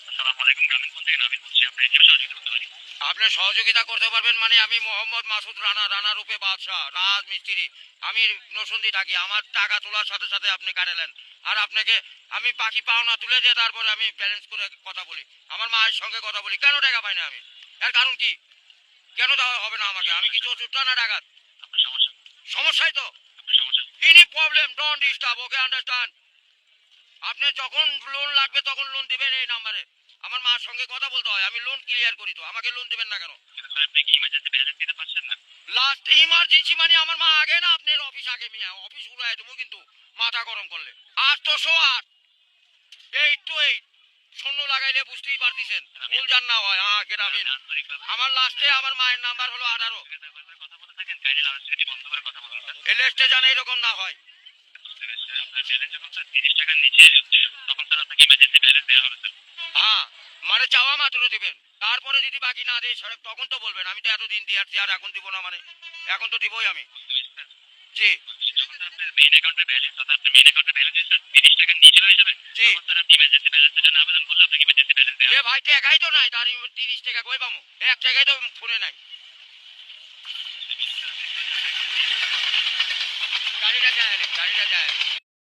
আসসালামু আলাইকুম, গ্রামীণ ফোন থেকে নাবিল বলছি। আপনার কিভাবে সহযোগিতা করতে পারি? আপনি সহযোগিতা করতে পারবেন মানে আমি মোহাম্মদ মাসুদ রানা, রানা রূপে বাদশাহ, রাজমিস্ত্রি। আমি নরসিংদী থাকি। আমার টাকা তোলার সাথে সাথে আপনি কাটালেন। আর আপনাকে আমি বাকি পাওনা তুলে দিয়ে তারপরে আমি ব্যালেন্স করে কথা বলি। আমার মায়ের সঙ্গে কথা বলি। কেন টাকা পাই না আমি? এর কারণ কি? কেন দেওয়া হবে না আমাকে? আমি কি চোরটা না ডাকাত? আপনার সমস্যা, সমস্যাই তো। আপনার সমস্যা। Any problem don't disturb, okay understand? আপনি যখন লোন লাগবে তখন লোন দিবেন এই নাম্বারে। আমার মার সঙ্গে কথা বলতে হয়, আমি লোন ক্লিয়ার করি। তো আমাকে লোন দিবেন না কেন? কিন্তু স্যার আপনি কি ইমার্জেন্সি ব্যালেন্স দিতে পারছেন না? লাস্ট ইমার্জেন্সি মানে আমার মা আগে না আপনার অফিস আগে, মিয়া অফিস উড়াই দেবো কিন্তু মাথা গরম করলে। 808 828 শূন্য লাগাইলে বুঝতেই পারতেছেন, ভুল জান না হয়। হ্যাঁ গ্রামীণ। আন্তরিকভাবে আমার লাস্টে আমার মায়ের নাম্বার হলো 18। কথা বলে থাকেন, কাইন্ডলি লাউডস্পিকারটি বন্ধ করে কথা বলুন স্যার। এই লেস্টে জানে এরকম না হয়। বুঝতে পেরেছি। আপনার ব্যালেন্স যখন স্যার 30 টাকার নিচে তখন স্যার আপনাকে ইমার্জেন্সি ব্যালেন্স দেওয়া হবে স্যার। হ্যাঁ, মানে চাওয়া মাত্র দিবেন। তারপরে যদি বাকি না দেয় সড়ক তখন তো বলবেন। আমি তো এতদিন দিয়ে আসছি, আর এখন দিব না মানে? এখন তো দিবই আমি। বুঝতে পেরেছি স্যার। জি যখন স্যার আপনার মেইন অ্যাকাউন্টের ব্যালেন্স অর্থাৎ আপনার মেইন অ্যাকাউন্টের ব্যালেন্স যদি স্যার 30 টাকার নিচে হয়ে যাবে, জি। তখন স্যার আপনি ইমার্জেন্সি ব্যালেন্সের জন্য আবেদন করলে আপনাকে ইমার্জেন্সি ব্যালেন্স দেওয়া এ হবে। ভাই টাকাই তো নাই, তার 30 টাকা কই পামু? এক টাকাই তো ফোনে নাই। গাড়িটা যায়, গাড়িটা যায়।